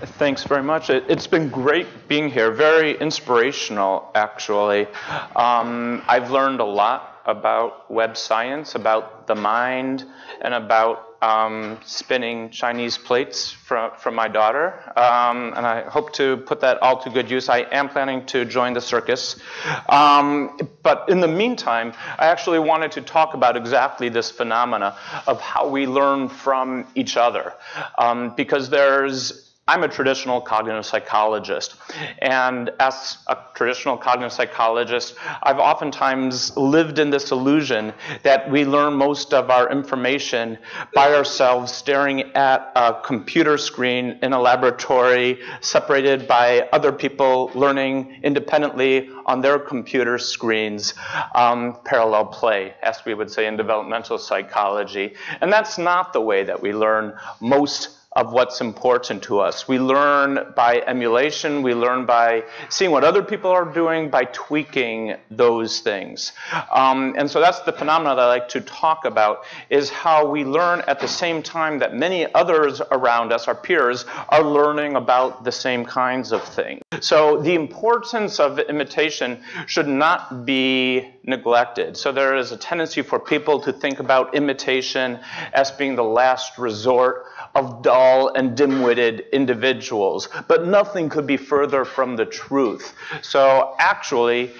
Thanks very much. It's been great being here. Very inspirational, actually. I've learned a lot about web science, about the mind, and about spinning Chinese plates from my daughter. And I hope to put that all to good use. I am planning to join the circus. But in the meantime, I actually wanted to talk about exactly this phenomena of how we learn from each other. Because I'm a traditional cognitive psychologist, and as a traditional cognitive psychologist, I've oftentimes lived in this illusion that we learn most of our information by ourselves staring at a computer screen in a laboratory, separated by other people learning independently on their computer screens, parallel play, as we would say in developmental psychology. And that's not the way that we learn most of what's important to us. We learn by emulation, we learn by seeing what other people are doing, by tweaking those things. And so that's the phenomena that I like to talk about, is how we learn at the same time that many others around us, our peers, are learning about the same kinds of things. So the importance of imitation should not be neglected. So there is a tendency for people to think about imitation as being the last resort of dull and dim-witted individuals. But nothing could be further from the truth. So actually,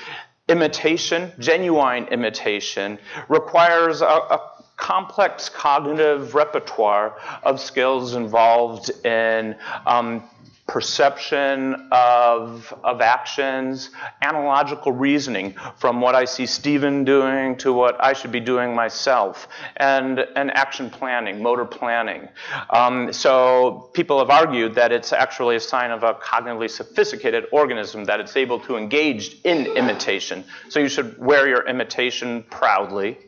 imitation, genuine imitation, requires a complex cognitive repertoire of skills involved in perception of actions, analogical reasoning from what I see Stephen doing to what I should be doing myself, and action planning, motor planning. So people have argued that it's actually a sign of a cognitively sophisticated organism that it's able to engage in imitation. So you should wear your imitation proudly.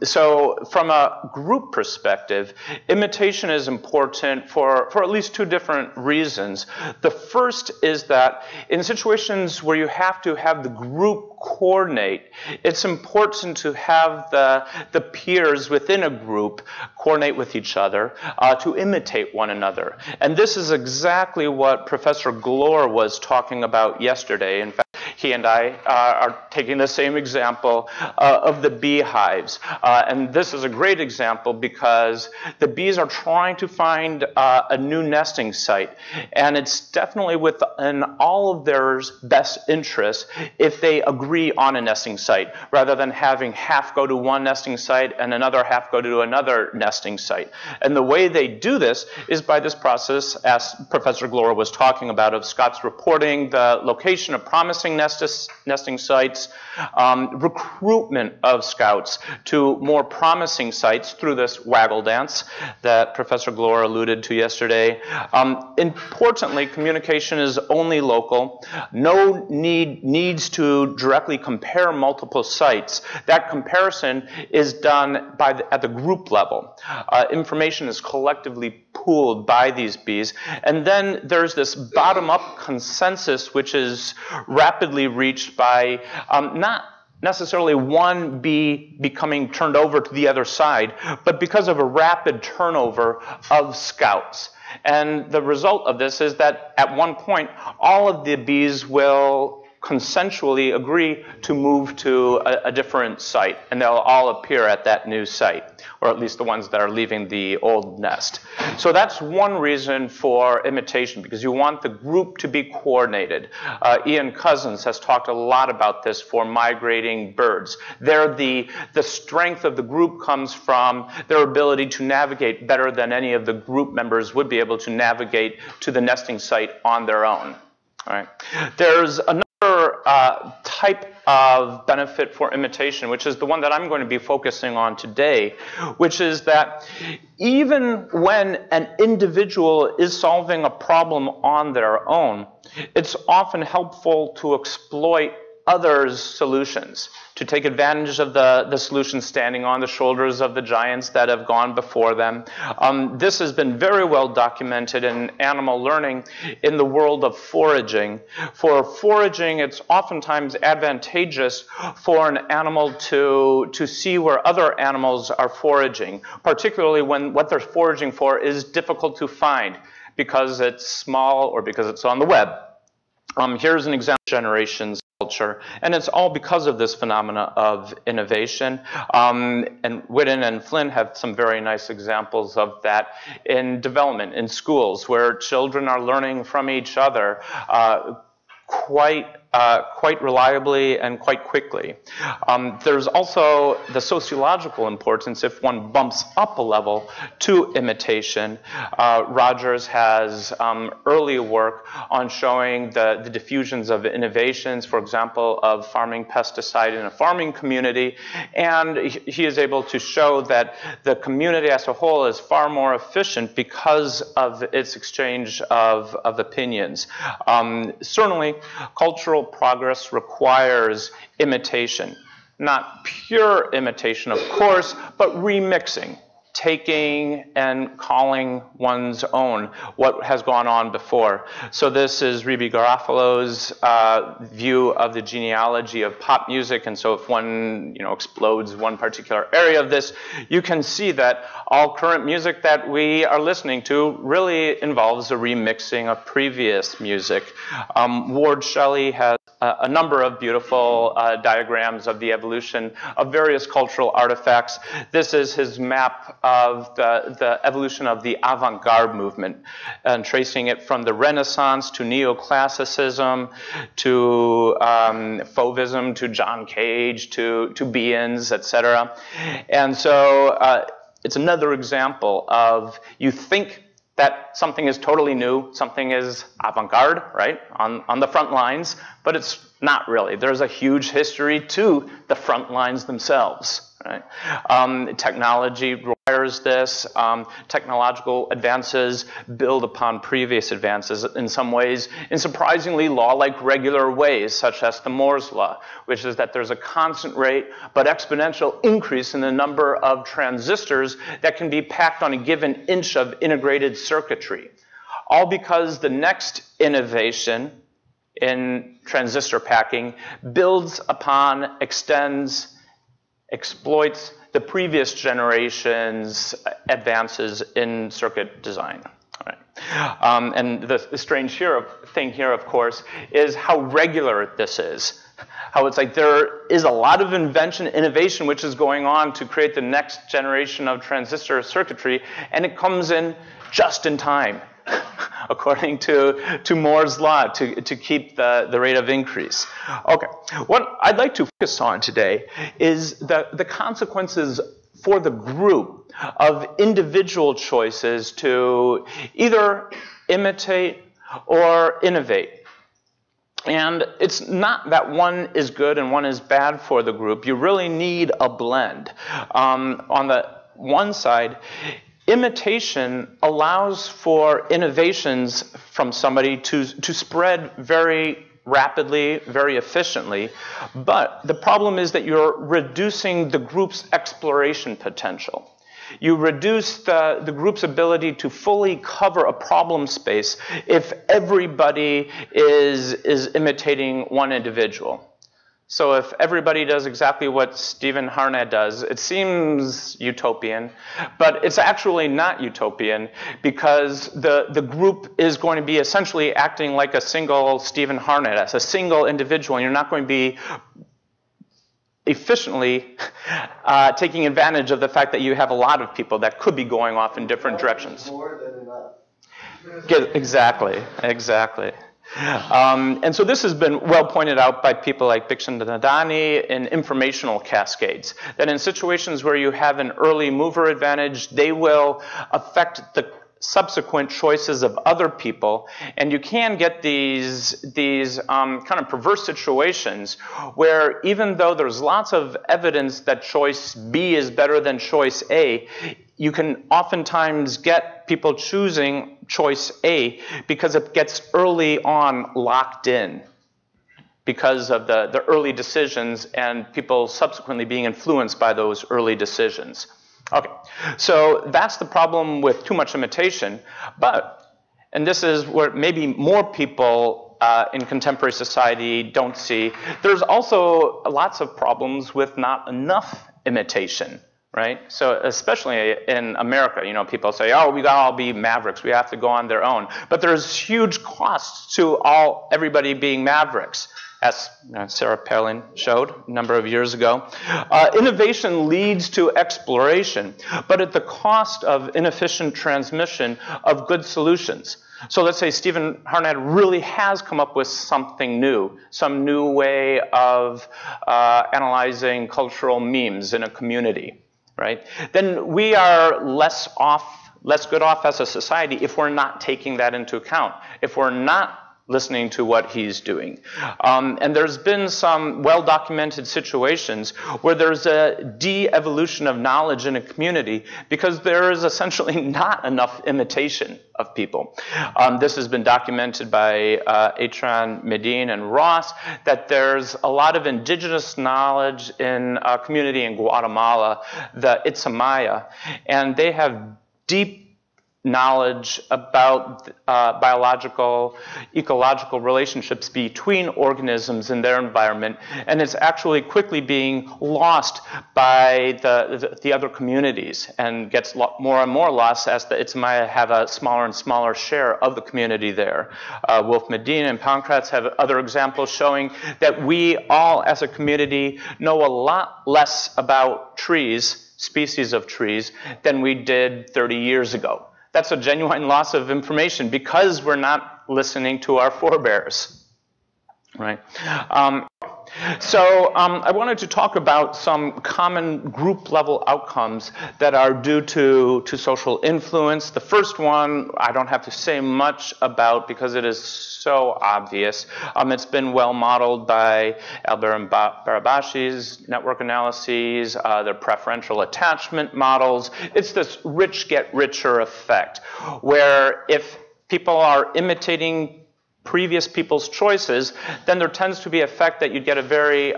So from a group perspective, imitation is important for at least two different reasons. The first is that in situations where you have to have the group coordinate, it's important to have the peers within a group coordinate with each other to imitate one another. And this is exactly what Professor Glor was talking about yesterday. In fact, he and I are taking the same example of the beehives. And this is a great example because the bees are trying to find a new nesting site. And it's definitely within all of their best interests if they agree on a nesting site, rather than having half go to one nesting site and another half go to another nesting site. And the way they do this is by this process, as Professor Glor was talking about, of Scouts reporting the location of promising nesting sites, recruitment of Scouts to more promising sites through this waggle dance that Professor Glor alluded to yesterday. Importantly, communication is only local. No needs to directly compare multiple sites. That comparison is done at the group level. Information is collectively pooled by these bees. And then there's this bottom-up consensus, which is rapidly reached by not necessarily one bee becoming turned over to the other side, but because of a rapid turnover of Scouts. And the result of this is that at one point, all of the bees will consensually agree to move to a different site, and they'll all appear at that new site, or at least the ones that are leaving the old nest. So that's one reason for imitation, because you want the group to be coordinated. Ian Cousins has talked a lot about this for migrating birds. The strength of the group comes from their ability to navigate better than any of the group members would be able to navigate to the nesting site on their own. All right. There's another type of benefit for imitation, which is the one that I'm going to be focusing on today, which is that even when an individual is solving a problem on their own, it's often helpful to exploit others' solutions, to take advantage of the solutions standing on the shoulders of the giants that have gone before them. This has been very well documented in animal learning in the world of foraging. For foraging, it's oftentimes advantageous for an animal to see where other animals are foraging, particularly when what they're foraging for is difficult to find. because it's small or because it's on the web. Here's an example of generations culture, and it's all because of this phenomena of innovation. And Whitten and Flynn have some very nice examples of that in development in schools, where children are learning from each other quite reliably and quite quickly. There's also the sociological importance if one bumps up a level to imitation. Rogers has early work on showing the diffusions of innovations, for example, of farming pesticide in a farming community, and he is able to show that the community as a whole is far more efficient because of its exchange of opinions. Certainly, cultural progress requires imitation. Not pure imitation, of course, but remixing, taking and calling one's own what has gone on before. So this is Rebe Garofalo's view of the genealogy of pop music, and so if one explodes one particular area of this, you can see that all current music that we are listening to really involves a remixing of previous music. Ward Shelley has a number of beautiful diagrams of the evolution of various cultural artifacts. This is his map of the evolution of the avant-garde movement, and tracing it from the Renaissance to neoclassicism to Fauvism to John Cage to Beans, etc. And so it's another example of you think that something is totally new, something is avant-garde, right, on the front lines, but it's not really. There's a huge history to the front lines themselves, right? Technology requires this. Technological advances build upon previous advances in some ways, in surprisingly law-like regular ways, such as the Moore's law, which is that there's a constant rate but exponential increase in the number of transistors that can be packed on a given inch of integrated circuitry. All because the next innovation in transistor packing builds upon, extends, exploits the previous generation's advances in circuit design. All right. And the strange thing here, of course, is how regular this is. How it's like there is a lot of invention, innovation, which is going on to create the next generation of transistor circuitry, and it comes in just in time, according to Moore's law, to keep the rate of increase. Okay, what I'd like to focus on today is the consequences for the group of individual choices to either imitate or innovate. And it's not that one is good and one is bad for the group. You really need a blend. On the one side, imitation allows for innovations from somebody to spread very rapidly, very efficiently, but the problem is that you're reducing the group's exploration potential. You reduce the group's ability to fully cover a problem space if everybody is imitating one individual. So if everybody does exactly what Stephen Harnett does, it seems utopian, but it's actually not utopian because the group is going to be essentially acting like a single Stephen Harnett, as a single individual, and you're not going to be efficiently taking advantage of the fact that you have a lot of people that could be going off in different directions. More than enough. Yeah, exactly. And so this has been well pointed out by people like Bixandadani in informational cascades, that in situations where you have an early mover advantage, they will affect the subsequent choices of other people, and you can get these kind of perverse situations where even though there's lots of evidence that choice B is better than choice A, you can oftentimes get people choosing choice A because it gets early on locked in because of the early decisions and people subsequently being influenced by those early decisions. Okay, so that's the problem with too much imitation, and this is where maybe more people in contemporary society don't see, there's also lots of problems with not enough imitation. right? So especially in America, you know, people say, oh, we gotta all be mavericks. We have to go on their own. But there's huge costs to everybody being mavericks, as Sarah Palin showed a number of years ago. Innovation leads to exploration, but at the cost of inefficient transmission of good solutions. So let's say Stephen Harnett really has come up with something new, some new way of analyzing cultural memes in a community, right? Then we are less good off as a society if we're not taking that into account, if we're not listening to what he's doing. And there's been some well-documented situations where there's a de-evolution of knowledge in a community because there is essentially not enough imitation of people. This has been documented by Atran, Medine, and Ross, that there's a lot of indigenous knowledge in a community in Guatemala, the Itzamaya, and they have deep knowledge about biological, ecological relationships between organisms in their environment, and it's actually quickly being lost by the other communities, and gets more and more lost as the Itzamaya have a smaller and smaller share of the community there. Wolf Medina and Pankratz have other examples showing that we all as a community know a lot less about trees, species of trees, than we did 30 years ago. That's a genuine loss of information because we're not listening to our forebears, right? So I wanted to talk about some common group-level outcomes that are due to social influence. The first one I don't have to say much about because it is so obvious. It's been well modeled by Albert and Barabasi's network analyses, their preferential attachment models. It's this rich get richer effect, where if people are imitating previous people's choices, then there tends to be an effect that you get a very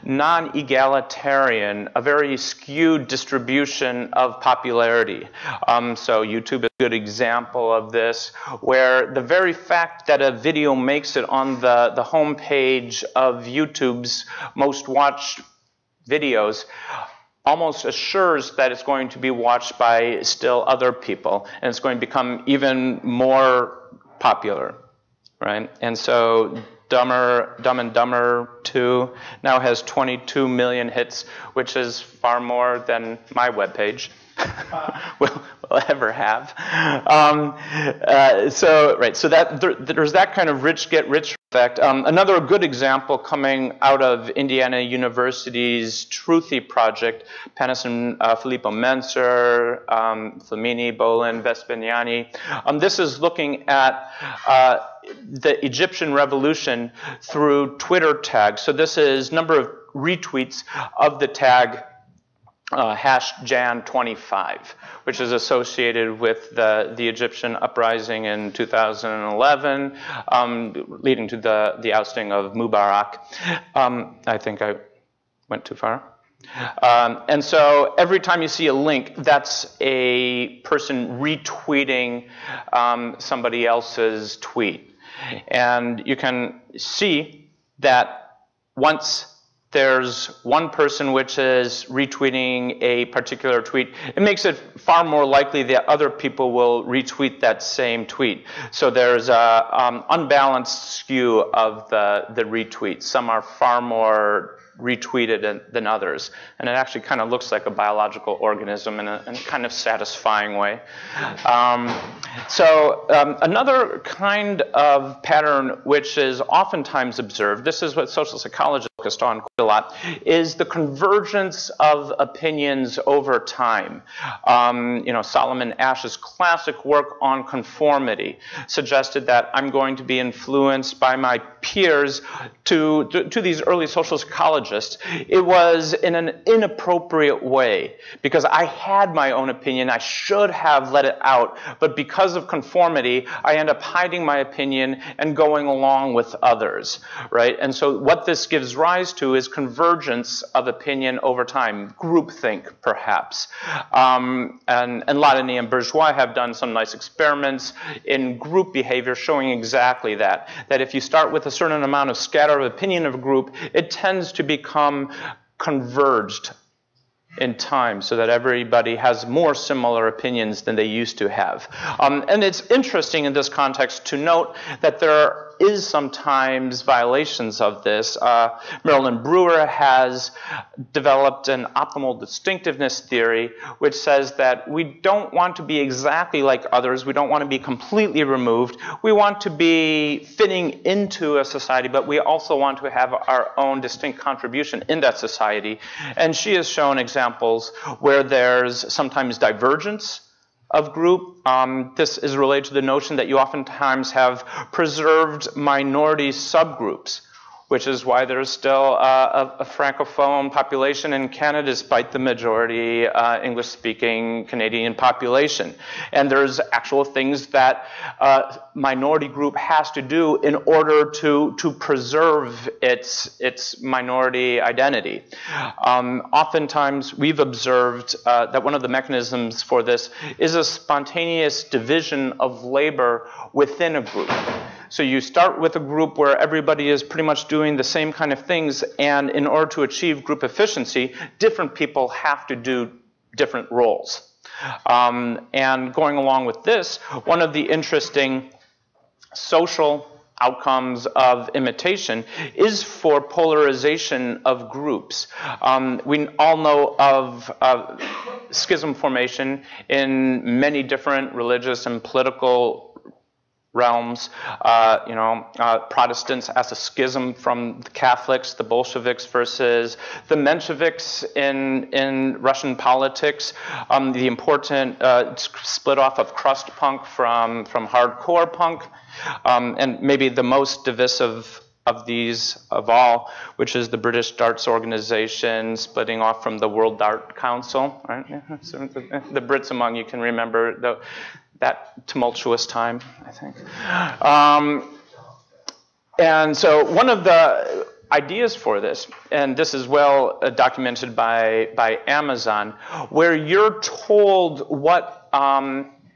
non-egalitarian, a very skewed distribution of popularity. So YouTube is a good example of this, where the very fact that a video makes it on the homepage of YouTube's most watched videos almost assures that it's going to be watched by still other people, and it's going to become even more popular. Right, and so Dumb and Dumber 2 now has 22 million hits, which is far more than my webpage will ever have. So there's that kind of rich get rich effect. Another good example coming out of Indiana University's Truthy project, Panis and Filippo Menser, Flamini, Bolin, Vespignani. This is looking at the Egyptian revolution through Twitter tags. So this is number of retweets of the tag #Jan25, which is associated with the Egyptian uprising in 2011, leading to the ousting of Mubarak. I think I went too far. And so every time you see a link, that's a person retweeting somebody else's tweet. And you can see that once there's one person which is retweeting a particular tweet, it makes it far more likely that other people will retweet that same tweet. So there's an unbalanced skew of the retweets. Some are far more retweeted than others. And it actually kind of looks like a biological organism in a kind of satisfying way. Another kind of pattern which is oftentimes observed, this is what social psychologists focused on quite a lot, is the convergence of opinions over time. Solomon Ash's classic work on conformity suggested that I'm going to be influenced by my peers to these early social psychologists. It was in an inappropriate way because I had my own opinion. I should have let it out, but because of conformity, I end up hiding my opinion and going along with others, right? And so what this gives rise to is convergence of opinion over time, groupthink, perhaps. And Laland and Bourgeois have done some nice experiments in group behavior showing exactly that if you start with a certain amount of scatter of opinion of a group, it tends to become converged in time so that everybody has more similar opinions than they used to have. And it's interesting in this context to note that there is sometimes violations of this. Marilyn Brewer has developed an optimal distinctiveness theory, which says that we don't want to be exactly like others. We don't want to be completely removed. We want to be fitting into a society, but we also want to have our own distinct contribution in that society. And she has shown examples where there's sometimes divergence of group. This is related to the notion that you oftentimes have preserved minority subgroups, which is why there's still a Francophone population in Canada despite the majority English-speaking Canadian population. And there's actual things that minority group has to do in order to preserve its minority identity. Oftentimes, we've observed that one of the mechanisms for this is a spontaneous division of labor within a group. So you start with a group where everybody is pretty much doing the same kind of things, and in order to achieve group efficiency, different people have to do different roles. And going along with this, one of the interesting social outcomes of imitation is for polarization of groups. We all know of schism formation in many different religious and political realms. Protestants as a schism from the Catholics, the Bolsheviks versus the Mensheviks in Russian politics, the important split off of crust punk from hardcore punk, and maybe the most divisive of these of all, which is the British Darts Organization splitting off from the World Dart Council. Right? So the Brits among you can remember that tumultuous time, I think. And so one of the ideas for this, and this is well documented by Amazon, where you're told what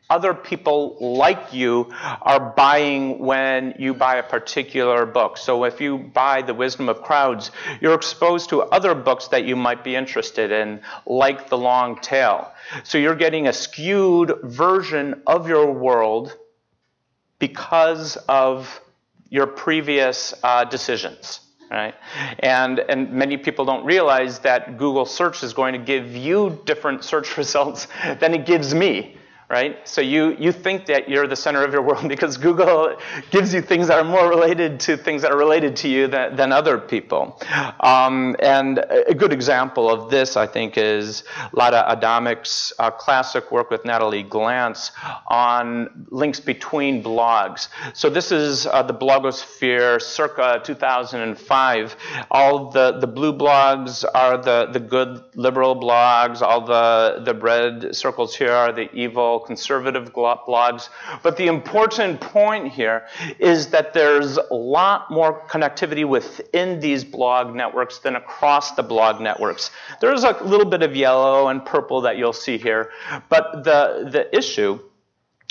other people like you are buying when you buy a particular book. So if you buy The Wisdom of Crowds, you're exposed to other books that you might be interested in, like The Long Tail. So you're getting a skewed version of your world because of your previous decisions. Right? And many people don't realize that Google search is going to give you different search results than it gives me. Right? So you think that you're the center of your world because Google gives you things that are more related to things that are related to you than other people. And a good example of this, I think, is Lada Adamic's classic work with Natalie Glantz on links between blogs. So this is the blogosphere circa 2005. All the blue blogs are the good liberal blogs. All the red circles here are the evil conservative blogs. But the important point here is that there's a lot more connectivity within these blog networks than across the blog networks. There's a little bit of yellow and purple that you'll see here. But the issue,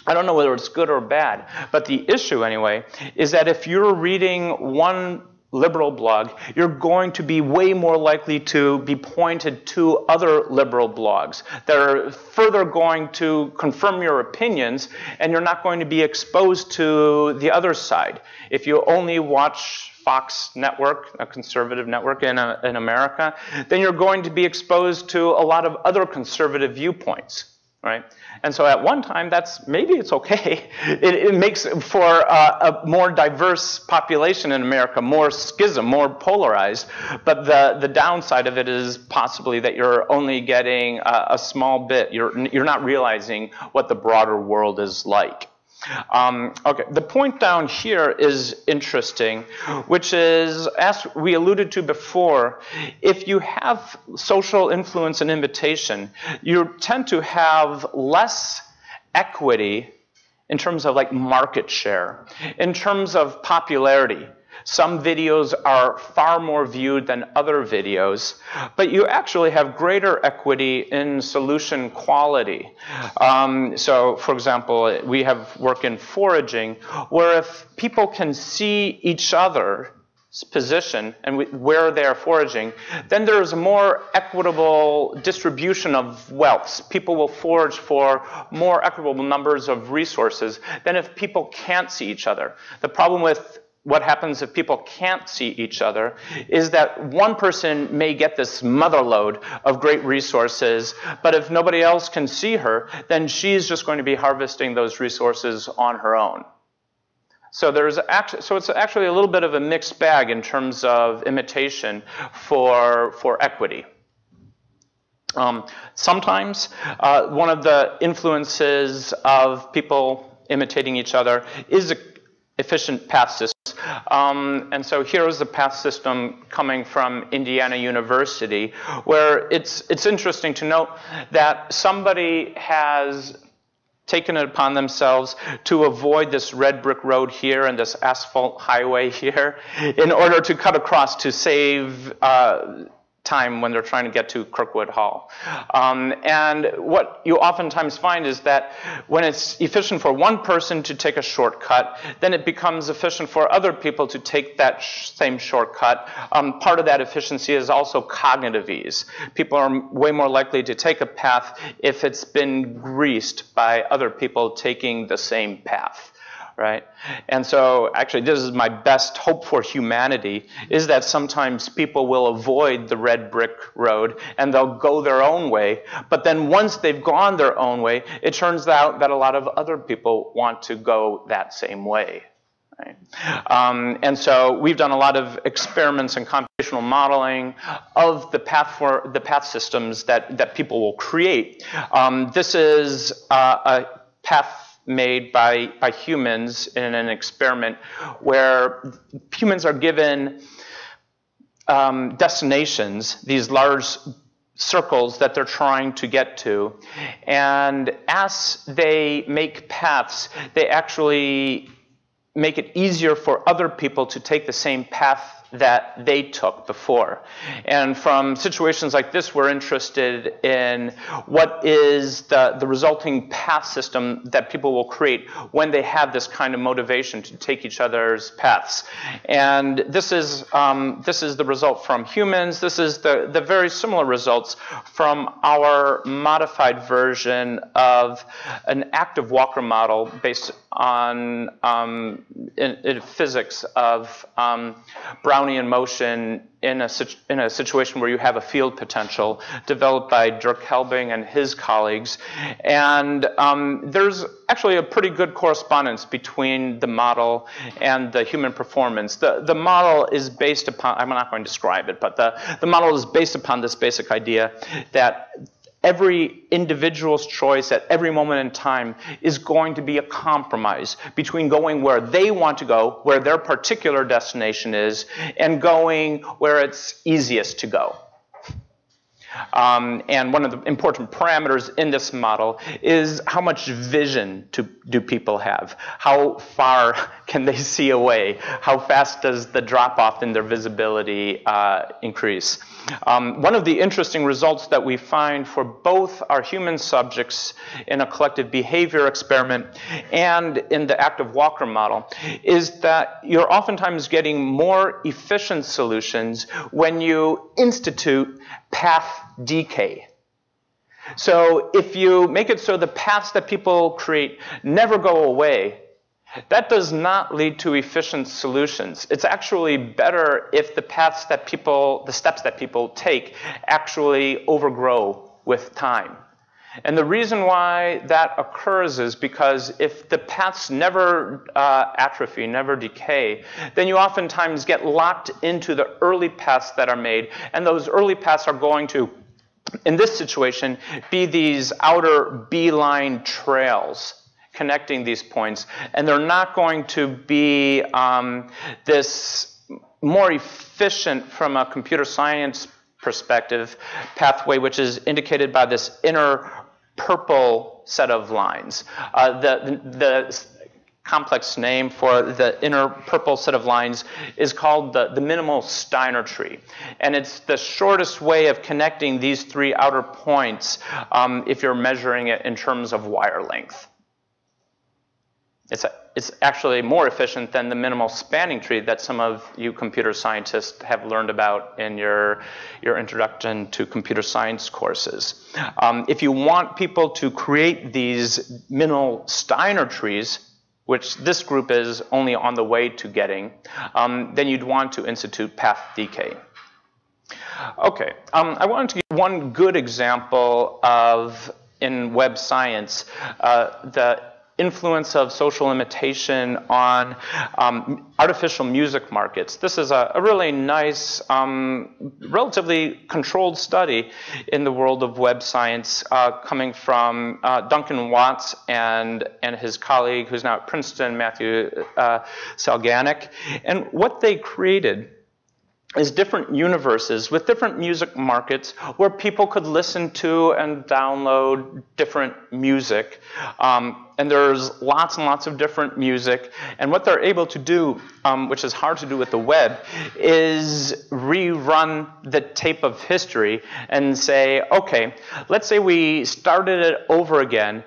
I don't know whether it's good or bad, but the issue anyway is that if you're reading one liberal blog, you're going to be way more likely to be pointed to other liberal blogs that are further going to confirm your opinions, and you're not going to be exposed to the other side. If you only watch Fox Network, a conservative network in America, then you're going to be exposed to a lot of other conservative viewpoints. Right? And so at one time, maybe it's okay. It makes for a more diverse population in America, more schism, more polarized. But the downside of it is possibly that you're only getting a small bit. You're not realizing what the broader world is like. Okay, the point down here is interesting, which is, as we alluded to before, if you have social influence and imitation, you tend to have less equity in terms of like market share, in terms of popularity. Some videos are far more viewed than other videos, but you actually have greater equity in solution quality. So, for example, we have work in foraging where if people can see each other position and where they are foraging, then there's a more equitable distribution of wealth. People will forage for more equitable numbers of resources than if people can't see each other. The problem with what happens if people can't see each other is that one person may get this mother lode of great resources, but if nobody else can see her, then she's just going to be harvesting those resources on her own. So it's actually a little bit of a mixed bag in terms of imitation for equity. Sometimes one of the influences of people imitating each other is efficient path systems. And so here is the path system coming from Indiana University, where it's interesting to note that somebody has taken it upon themselves to avoid this red brick road here and this asphalt highway here in order to cut across to save time when they're trying to get to Kirkwood Hall. And what you oftentimes find is that when it's efficient for one person to take a shortcut, then it becomes efficient for other people to take that same shortcut. Part of that efficiency is also cognitive ease. People are way more likely to take a path if it's been greased by other people taking the same path. Right? And so actually this is my best hope for humanity, is that sometimes people will avoid the red brick road and they'll go their own way. But then once they've gone their own way, it turns out that a lot of other people want to go that same way. Right? And so we've done a lot of experiments and computational modeling of the path systems that people will create. This is a path made by humans in an experiment where humans are given destinations, these large circles that they're trying to get to. And as they make paths, they actually make it easier for other people to take the same path that they took before. And from situations like this, we're interested in what is the resulting path system that people will create when they have this kind of motivation to take each other's paths. And this is the result from humans. This is the very similar results from our modified version of an active walker model based on in physics of Brownian motion in a situation where you have a field potential developed by Dirk Helbing and his colleagues. And there's actually a pretty good correspondence between the model and the human performance. The model is based upon, I'm not going to describe it, but the model is based upon this basic idea that every individual's choice at every moment in time is going to be a compromise between going where they want to go, where their particular destination is, and going where it's easiest to go. And one of the important parameters in this model is how much vision do people have? How far can they see away? How fast does the drop-off in their visibility increase? One of the interesting results that we find for both our human subjects in a collective behavior experiment and in the active walker model is that you're oftentimes getting more efficient solutions when you institute path decay. So if you make it so the paths that people create never go away, that does not lead to efficient solutions. It's actually better if the steps that people take actually overgrow with time. And the reason why that occurs is because if the paths never atrophy, never decay, then you oftentimes get locked into the early paths that are made, and those early paths are going to, in this situation, be these outer beeline trails connecting these points, and they're not going to be this more efficient from a computer science perspective pathway, which is indicated by this inner purple set of lines. The complex name for the inner purple set of lines is called the minimal Steiner tree. And it's the shortest way of connecting these three outer points if you're measuring it in terms of wire length. It's actually more efficient than the minimal spanning tree that some of you computer scientists have learned about in your introduction to computer science courses. If you want people to create these minimal Steiner trees, which this group is only on the way to getting, then you'd want to institute path decay. Okay, I wanted to give one good example of, in web science, the influence of social imitation on artificial music markets. This is a really nice, relatively controlled study in the world of web science coming from Duncan Watts and his colleague who's now at Princeton, Matthew Salganic. And what they created is different universes with different music markets where people could listen to and download different music. And there's lots and lots of different music. And what they're able to do, which is hard to do with the web, is rerun the tape of history and say, okay, let's say we started it over again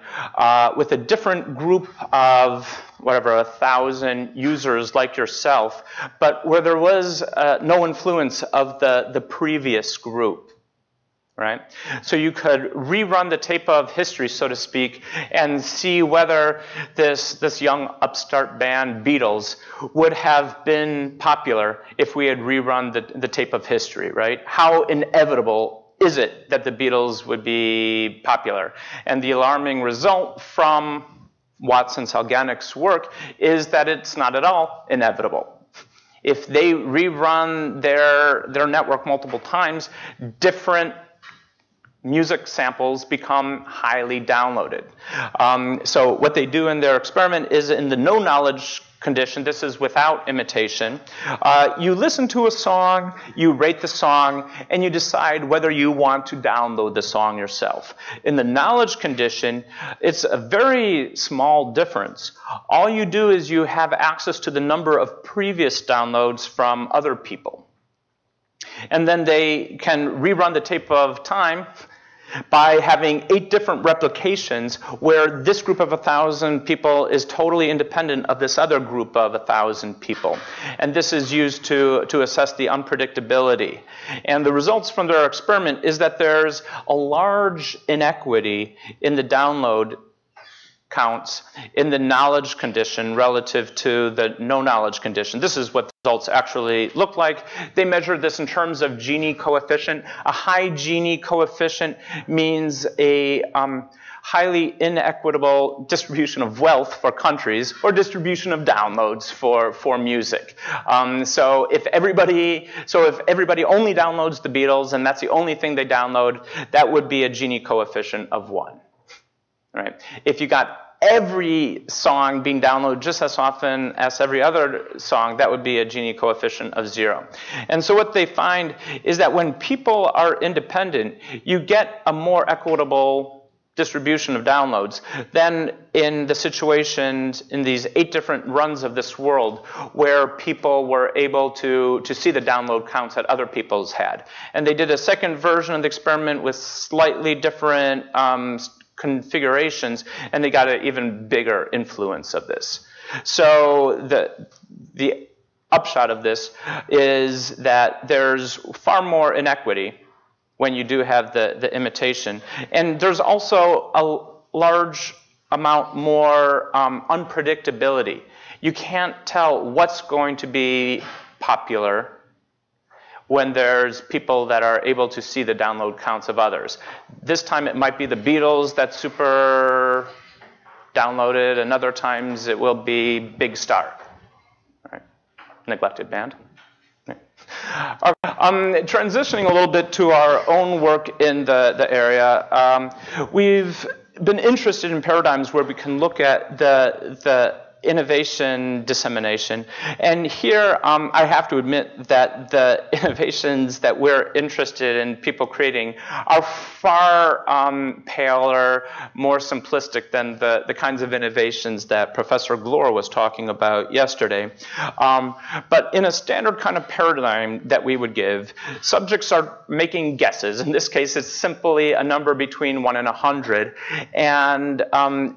with a different group of whatever, 1,000 users like yourself, but where there was no influence of the previous group, right? So you could rerun the tape of history, so to speak, and see whether this young upstart band, Beatles, would have been popular if we had rerun the tape of history, right? How inevitable is it that the Beatles would be popular? And the alarming result from Watts and Salganic's work is that it's not at all inevitable. If they rerun their network multiple times, different music samples become highly downloaded. So what they do in their experiment is in the no knowledge condition, this is without imitation, you listen to a song, you rate the song, and you decide whether you want to download the song yourself. In the knowledge condition, it's a very small difference. All you do is you have access to the number of previous downloads from other people. And then they can rerun the tape of time by having 8 different replications where this group of 1,000 people is totally independent of this other group of 1,000 people. And this is used to assess the unpredictability. And the results from their experiment is that there's a large inequity in the download counts in the knowledge condition relative to the no knowledge condition. This is what the results actually look like. They measured this in terms of Gini coefficient. A high Gini coefficient means a highly inequitable distribution of wealth for countries or distribution of downloads for music. So if everybody only downloads the Beatles and that's the only thing they download, that would be a Gini coefficient of 1. Right? If you got every song being downloaded just as often as every other song, that would be a Gini coefficient of 0. And so what they find is that when people are independent, you get a more equitable distribution of downloads than in the situations in these 8 different runs of this world where people were able to see the download counts that other people's had. And they did a second version of the experiment with slightly different configurations, and they got an even bigger influence of this. So the upshot of this is that there's far more inequity when you do have the imitation. And there's also a large amount more unpredictability. You can't tell what's going to be popular when there's people that are able to see the download counts of others. This time it might be the Beatles that's super downloaded, and other times it will be Big Star, right? Neglected band. Right. Transitioning a little bit to our own work in the area, we've been interested in paradigms where we can look at the innovation dissemination. And here, I have to admit that the innovations that we're interested in people creating are far paler, more simplistic than the kinds of innovations that Professor Glor was talking about yesterday. But in a standard kind of paradigm that we would give, subjects are making guesses. In this case, it's simply a number between 1 and 100. And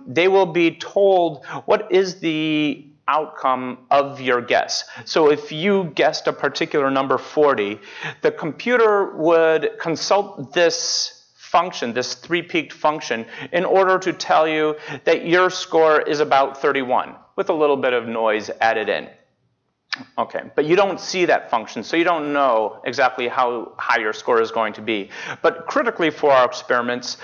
they will be told what is the the outcome of your guess. So if you guessed a particular number 40, the computer would consult this function, this three-peaked function, in order to tell you that your score is about 31, with a little bit of noise added in. Okay, but you don't see that function, so you don't know exactly how high your score is going to be. But critically for our experiments,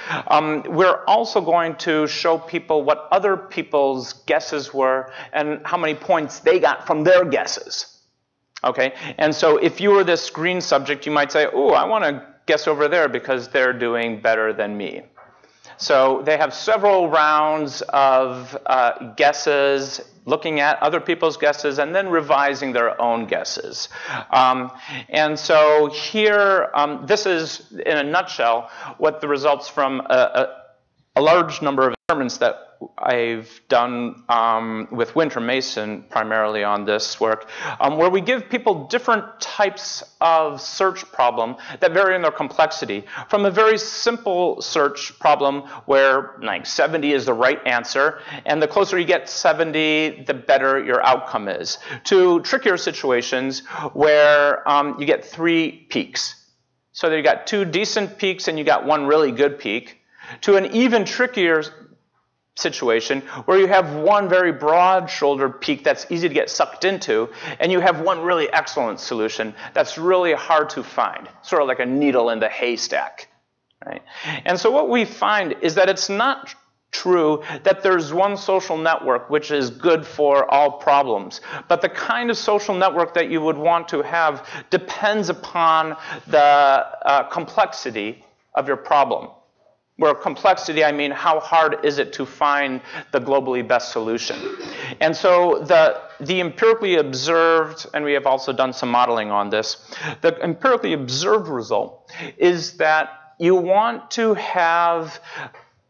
we're also going to show people what other people's guesses were and how many points they got from their guesses. Okay, and so if you were this screen subject, you might say, oh, I want to guess over there because they're doing better than me. So they have several rounds of guesses, looking at other people's guesses, and then revising their own guesses. And so here, this is, in a nutshell, what the results from a large number of experiments that I've done with Winter Mason, primarily on this work, where we give people different types of search problem that vary in their complexity. From a very simple search problem where like 70 is the right answer, and the closer you get to 70, the better your outcome is, to trickier situations where you get 3 peaks. So you got 2 decent peaks and you got 1 really good peak, to an even trickier situation where you have 1 very broad-shouldered peak that's easy to get sucked into, and you have 1 really excellent solution that's really hard to find, sort of like a needle in the haystack. Right? And so what we find is that it's not true that there's one social network which is good for all problems, but the kind of social network that you would want to have depends upon the complexity of your problem. Where complexity, I mean how hard is it to find the globally best solution. And so the empirically observed, and we have also done some modeling on this, the empirically observed result is that you want to have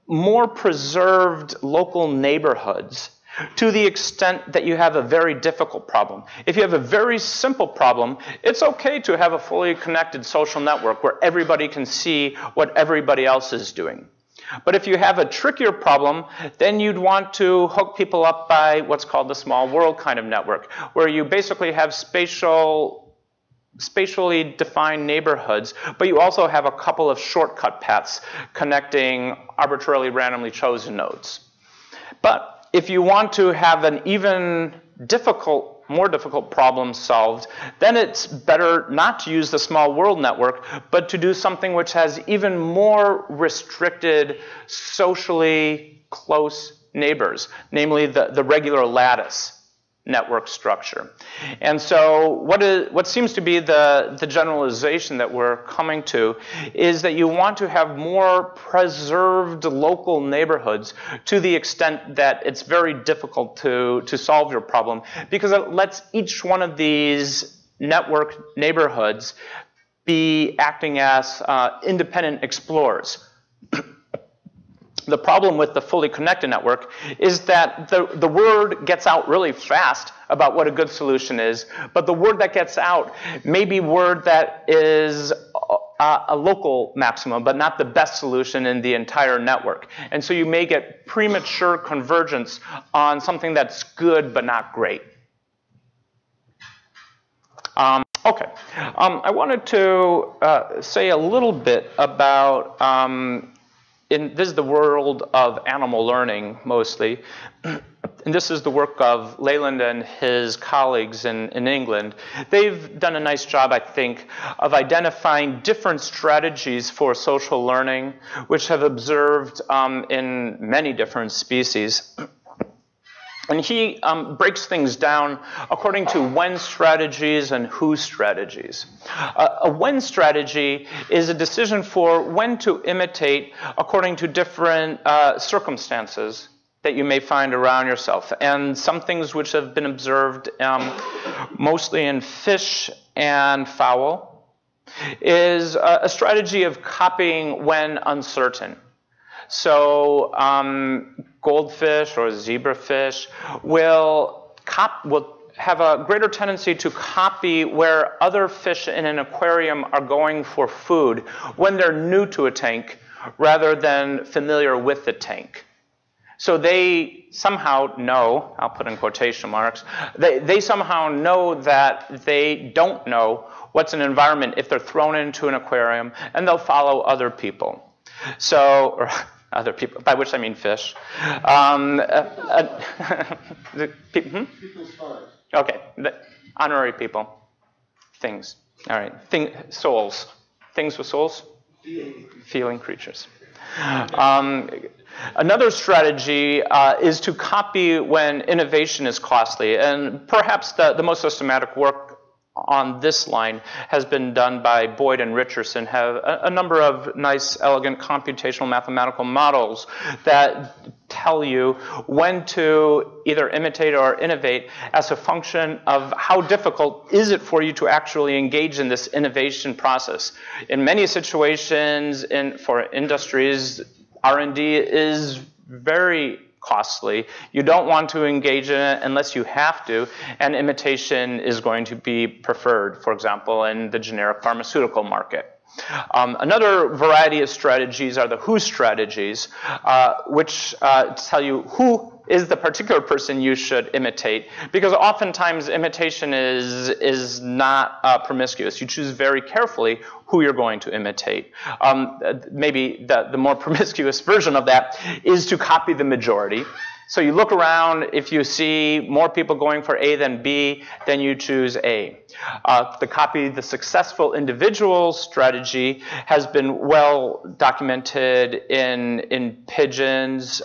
more preserved local neighborhoods to the extent that you have a very difficult problem. If you have a very simple problem, it's okay to have a fully connected social network where everybody can see what everybody else is doing. But if you have a trickier problem, then you'd want to hook people up by what's called the small world kind of network, where you basically have spatially defined neighborhoods, but you also have a couple of shortcut paths connecting arbitrarily randomly chosen nodes. But if you want to have an even more difficult problem solved, then it's better not to use the small world network, but to do something which has even more restricted, socially close neighbors, namely the regular lattice network structure. And so what seems to be the generalization that we're coming to is that you want to have more preserved local neighborhoods to the extent that it's very difficult to solve your problem, because it lets each one of these network neighborhoods be acting as independent explorers. The problem with the fully connected network is that the word gets out really fast about what a good solution is, but the word that gets out may be word that is a local maximum, but not the best solution in the entire network. And so you may get premature convergence on something that's good but not great. Okay, I wanted to say a little bit about this is the world of animal learning, mostly. And this is the work of Laland and his colleagues in England. They've done a nice job, I think, of identifying different strategies for social learning, which have observed in many different species. And he breaks things down according to when strategies and who strategies. A when strategy is a decision for when to imitate according to different circumstances that you may find around yourself. And some things which have been observed mostly in fish and fowl is a strategy of copying when uncertain. So goldfish or zebrafish will have a greater tendency to copy where other fish in an aquarium are going for food when they're new to a tank rather than familiar with the tank. So they somehow know, I'll put in quotation marks, they somehow know that they don't know what's an environment if they're thrown into an aquarium, and they'll follow other people. So, or other people, by which I mean fish. People's fine. Okay, honorary people, things. All right, souls, things with souls, feeling creatures. Another strategy is to copy when innovation is costly, and perhaps the most systematic work on this line has been done by Boyd and Richardson, have a number of nice, elegant computational mathematical models that tell you when to either imitate or innovate as a function of how difficult is it for you to actually engage in this innovation process. In many situations for industries, R&D is very costly. You don't want to engage in it unless you have to, and imitation is going to be preferred, for example, in the generic pharmaceutical market. Another variety of strategies are the who strategies, which tell you who is the particular person you should imitate, because oftentimes imitation is not promiscuous. You choose very carefully who you're going to imitate. Maybe the more promiscuous version of that is to copy the majority. So you look around, if you see more people going for A than B, then you choose A. The copy the successful individual strategy has been well documented in pigeons,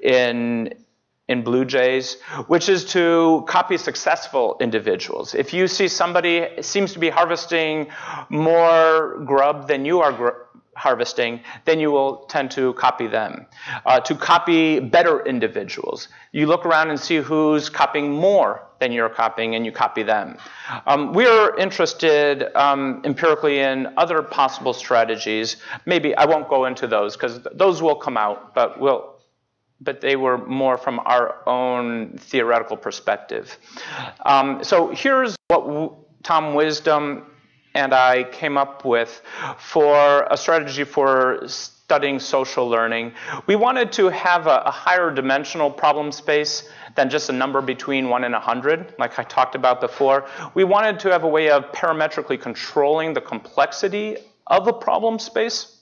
in blue jays, which is to copy successful individuals. If you see somebody seems to be harvesting more grub than you are harvesting, then you will tend to copy them. To copy better individuals, you look around and see who's copying more than you're copying, and you copy them. We're interested empirically in other possible strategies. Maybe I won't go into those because those will come out, but they were more from our own theoretical perspective. So here's what Tom Wisdom and I came up with for a strategy for studying social learning. We wanted to have a higher dimensional problem space than just a number between 1 and 100, like I talked about before. We wanted to have a way of parametrically controlling the complexity of a problem space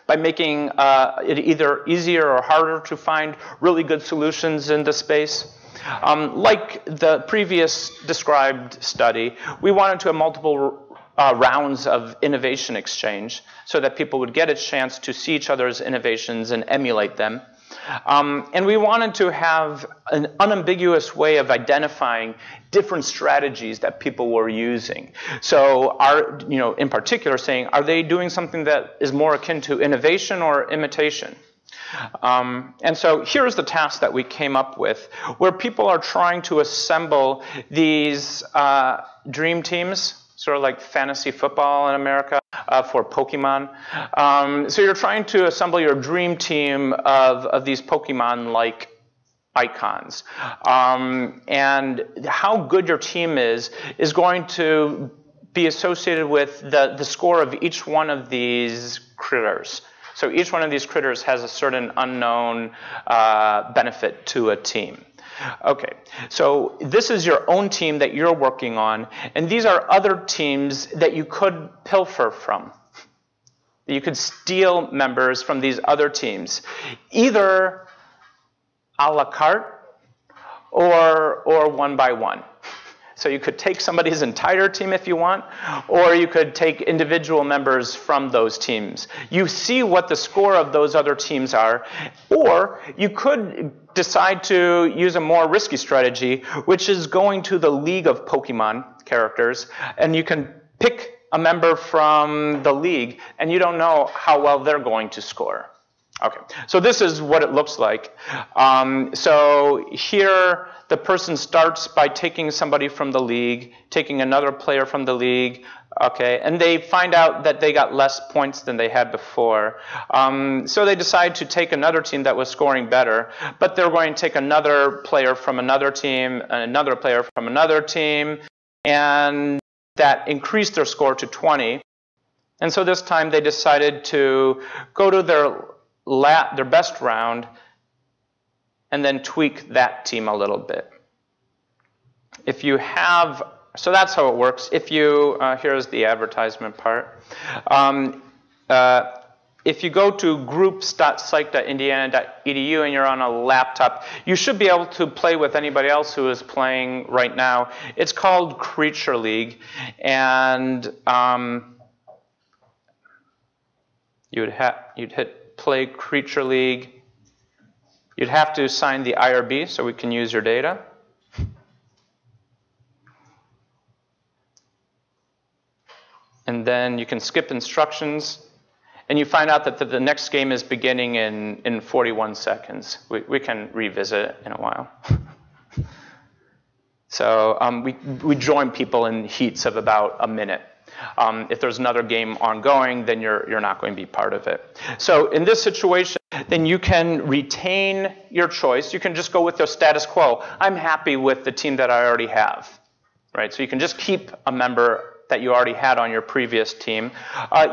by making it either easier or harder to find really good solutions in the space. Like the previous described study, we wanted to have multiple rounds of innovation exchange so that people would get a chance to see each other's innovations and emulate them. And we wanted to have an unambiguous way of identifying different strategies that people were using. So, in particular, saying, are they doing something that is more akin to innovation or imitation? And so here's the task that we came up with, where people are trying to assemble these dream teams, sort of like fantasy football in America for Pokemon. So you're trying to assemble your dream team of these Pokemon-like icons. And how good your team is going to be associated with the score of each one of these critters. So each one of these critters has a certain unknown benefit to a team. Okay, so this is your own team that you're working on, and these are other teams that you could pilfer from. You could steal members from these other teams, either a la carte or one by one. So you could take somebody's entire team if you want, or you could take individual members from those teams. You see what the score of those other teams are, or you could decide to use a more risky strategy, which is going to the league of Pokemon characters, and you can pick a member from the league, and you don't know how well they're going to score. Okay, so this is what it looks like. So here, the person starts by taking somebody from the league, taking another player from the league, okay, and they find out that they got less points than they had before. So they decide to take another team that was scoring better, but they're going to take another player from another team, and another player from another team, and that increased their score to 20. And so this time they decided to go to their best round, and then tweak that team a little bit. If you have, so that's how it works. If you, here's the advertisement part. If you go to groups.psych.indiana.edu and you're on a laptop, you should be able to play with anybody else who is playing right now. It's called Creature League, and you'd hit play Creature League. You'd have to sign the IRB so we can use your data. And then you can skip instructions. And you find out that the next game is beginning in 41 seconds. We can revisit it in a while. So we join people in heats of about a minute. If there's another game ongoing, then you're not going to be part of it. So in this situation, then you can retain your choice. You can just go with the status quo. I'm happy with the team that I already have. Right? So you can just keep a member that you already had on your previous team.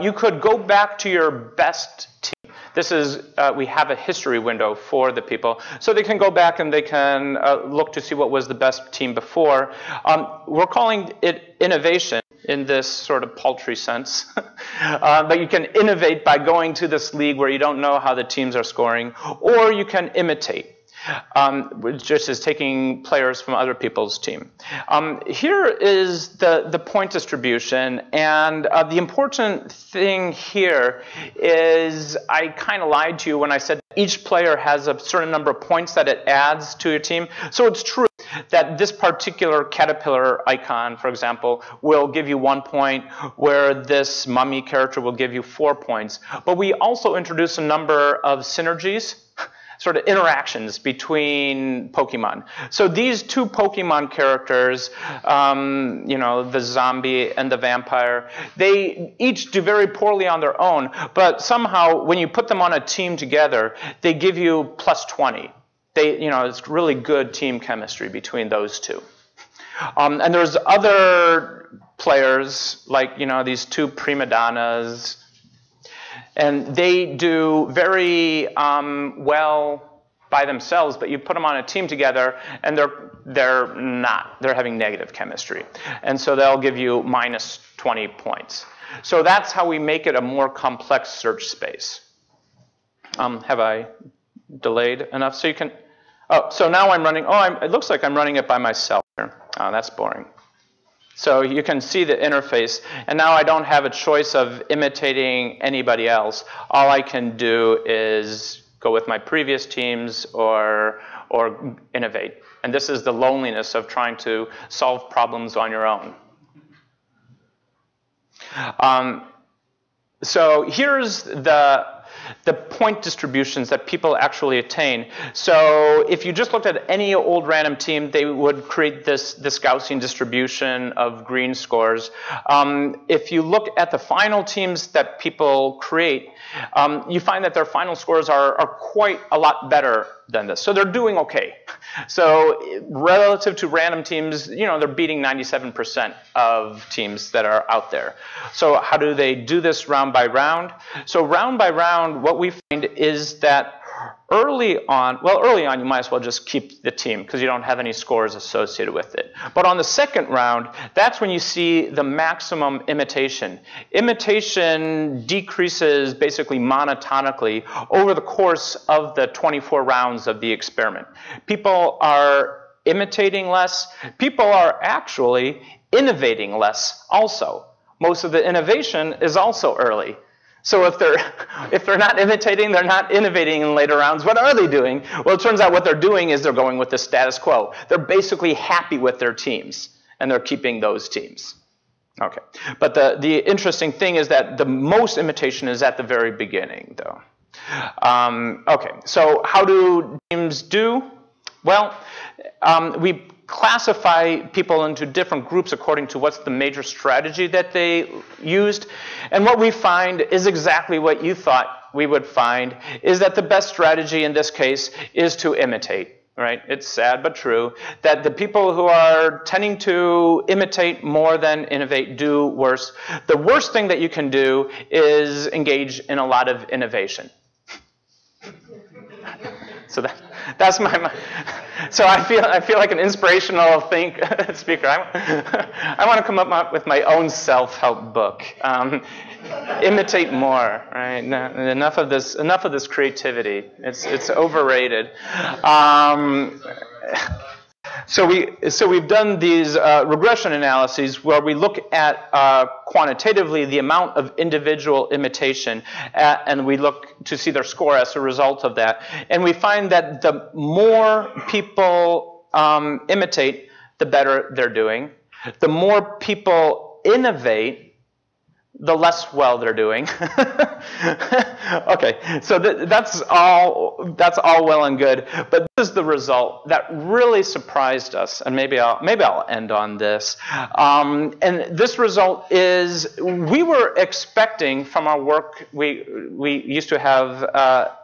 You could go back to your best team. This is, we have a history window for the people. So they can go back and they can look to see what was the best team before. We're calling it innovation in this sort of paltry sense. But you can innovate by going to this league where you don't know how the teams are scoring, or you can imitate. Which just is taking players from other people's team. Here is the point distribution, and the important thing here is I kind of lied to you when I said each player has a certain number of points that it adds to your team. So it's true that this particular caterpillar icon, for example, will give you 1 point, where this mummy character will give you 4 points. But we also introduce a number of synergies, sort of interactions between Pokemon. So these two Pokemon characters, you know, the zombie and the vampire, they each do very poorly on their own, but somehow when you put them on a team together, they give you plus 20. You know, it's really good team chemistry between those two. And there's other players, like, you know, these two prima donnas, and they do very well by themselves, but you put them on a team together, and they're having negative chemistry. And so they'll give you minus 20 points. So that's how we make it a more complex search space. Have I delayed enough? So you can, so now I'm running, it looks like I'm running it by myself here. Oh, that's boring. So you can see the interface, and now I don't have a choice of imitating anybody else. All I can do is go with my previous teams or innovate. And this is the loneliness of trying to solve problems on your own. So here's the point distributions that people actually attain. So if you just looked at any old random team, they would create this Gaussian distribution of green scores. If you look at the final teams that people create, you find that their final scores are quite a lot better than this. So they're doing okay. So relative to random teams, you know, they're beating 97% of teams that are out there. So how do they do this round by round? So round by round, what we find is that early on you might as well just keep the team because you don't have any scores associated with it. But on the second round, that's when you see the maximum imitation. Imitation decreases basically monotonically over the course of the 24 rounds of the experiment. People are imitating less. People are actually innovating less also. Most of the innovation is also early. So if they're not imitating, they're not innovating in later rounds, what are they doing? Well, it turns out what they're doing is they're going with the status quo. They're basically happy with their teams, and they're keeping those teams. Okay, but the interesting thing is that the most imitation is at the very beginning, though. Okay, so how do teams do? Well, we classify people into different groups according to what's the major strategy that they used. And what we find is exactly what you thought we would find, is that the best strategy in this case is to imitate, right? It's sad but true that the people who are tending to imitate more than innovate do worse. The worst thing that you can do is engage in a lot of innovation. So That's my so I feel like an inspirational speaker. I want to come up with my own self-help book. Imitate more, right? No, enough of this creativity. It's overrated. So we've done these regression analyses where we look at quantitatively the amount of individual imitation, and we look to see their score as a result of that. And we find that the more people imitate, the better they're doing. The more people innovate, the less well they're doing. Okay, so that's all well and good, but this is the result that really surprised us, and maybe I'll end on this. And this result is we were expecting from our work. We used to have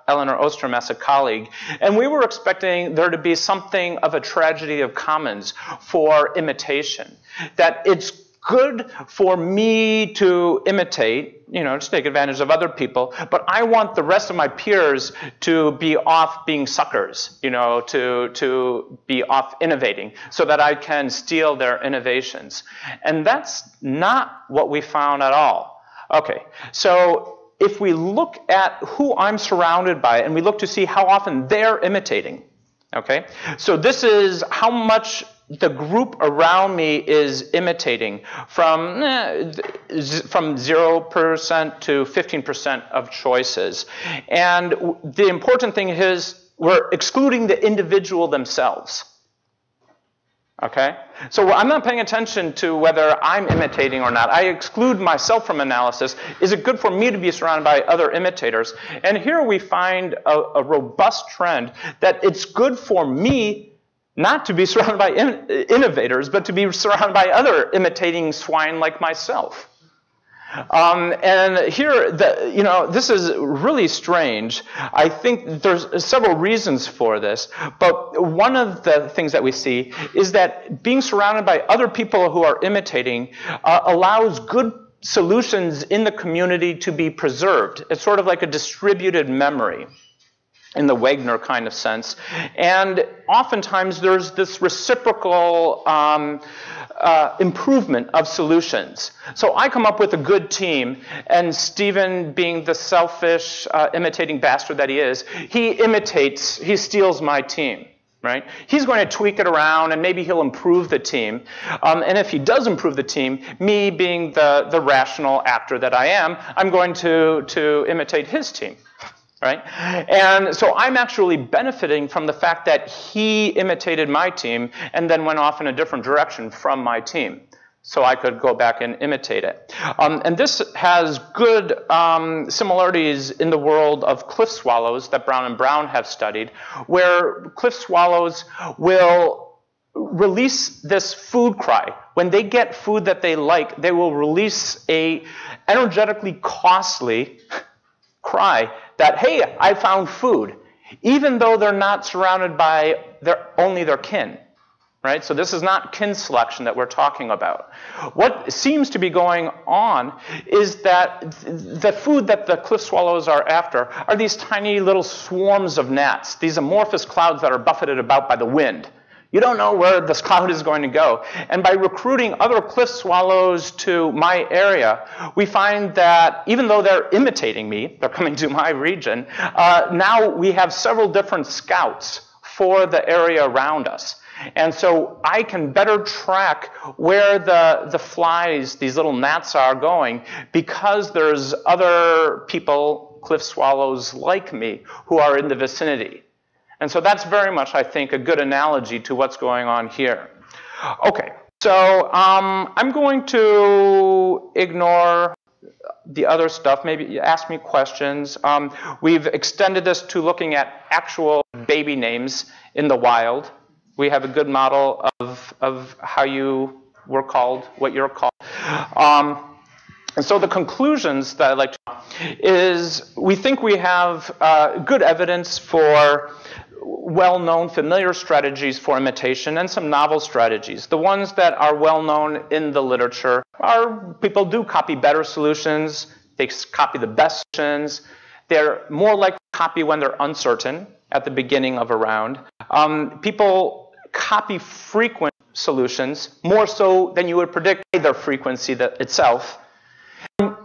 Eleanor Ostrom as a colleague, and we were expecting there to be something of a tragedy of commons for imitation, that it's good for me to imitate, to take advantage of other people, but I want the rest of my peers to be off being suckers, to be off innovating so that I can steal their innovations. And that's not what we found at all. Okay, so if we look at who I'm surrounded by and we look to see how often they're imitating, okay, so this is how much the group around me is imitating from 0% to 15% of choices. And the important thing is we're excluding the individual themselves. Okay? So I'm not paying attention to whether I'm imitating or not. I exclude myself from analysis. Is it good for me to be surrounded by other imitators? And here we find a robust trend that it's good for me not to be surrounded by innovators, but to be surrounded by other imitating swine like myself. And here, this is really strange. I think there's several reasons for this, but one of the things that we see is that being surrounded by other people who are imitating allows good solutions in the community to be preserved. It's sort of like a distributed memory in the Wagner kind of sense. And oftentimes there's this reciprocal improvement of solutions. So I come up with a good team, and Stephen, being the selfish, imitating bastard that he is, he steals my team. Right? He's going to tweak it around, and maybe he'll improve the team. And if he does improve the team, me being the rational actor that I am, I'm going to imitate his team. Right? And so I'm actually benefiting from the fact that he imitated my team and then went off in a different direction from my team. So I could go back and imitate it. And this has good similarities in the world of cliff swallows that Brown and Brown have studied, where cliff swallows will release this food cry. When they get food that they like, they will release a energetically costly cry that, hey, I found food, even though they're not surrounded by only their kin. Right? So this is not kin selection that we're talking about. What seems to be going on is that the food that the cliff swallows are after are these tiny little swarms of gnats, these amorphous clouds that are buffeted about by the wind. You don't know where this cloud is going to go. And by recruiting other cliff swallows to my area, we find that even though they're imitating me, they're coming to my region, now we have several different scouts for the area around us. And so I can better track where the flies, these little gnats, are going because there's other people, cliff swallows like me, who are in the vicinity. And so that's very much, I think, a good analogy to what's going on here. Okay, so I'm going to ignore the other stuff. Maybe ask me questions. We've extended this to looking at actual baby names in the wild. We have a good model of how you were called, what you're called. And so the conclusions that I'd like to make is we think we have good evidence for well-known familiar strategies for imitation and some novel strategies. The ones that are well-known in the literature are people do copy better solutions. They copy the best solutions. They're more likely to copy when they're uncertain. at the beginning of a round. People copy frequent solutions more so than you would predict their frequency itself.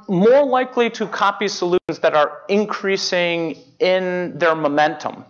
More likely to copy solutions that are increasing in their momentum.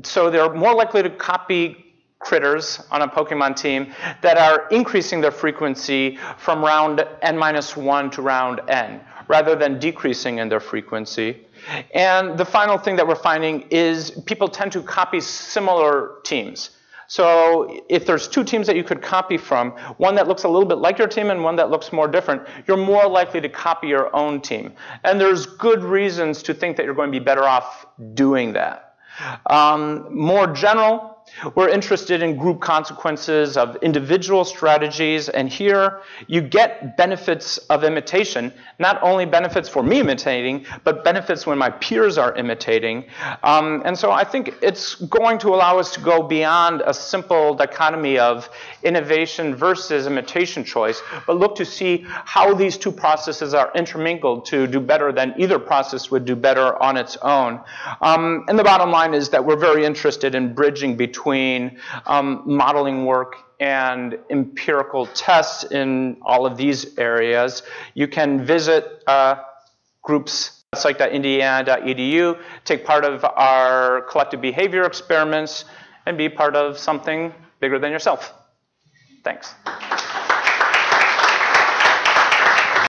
So they're more likely to copy critters on a Pokemon team that are increasing their frequency from round n-1 to round n, rather than decreasing in their frequency. And the final thing that we're finding is people tend to copy similar teams. So if there's two teams that you could copy from, one that looks a little bit like your team and one that looks more different, you're more likely to copy your own team. And there's good reasons to think that you're going to be better off doing that. More general, we're interested in group consequences of individual strategies, and here you get benefits of imitation, not only benefits for me imitating, but benefits when my peers are imitating. And so I think it's going to allow us to go beyond a simple dichotomy of innovation versus imitation choice, but look to see how these two processes are intermingled to do better than either process would do better on its own. And the bottom line is that we're very interested in bridging between modeling work and empirical tests in all of these areas. You can visit groups psych.indiana.edu, take part of our collective behavior experiments, and be part of something bigger than yourself. Thanks.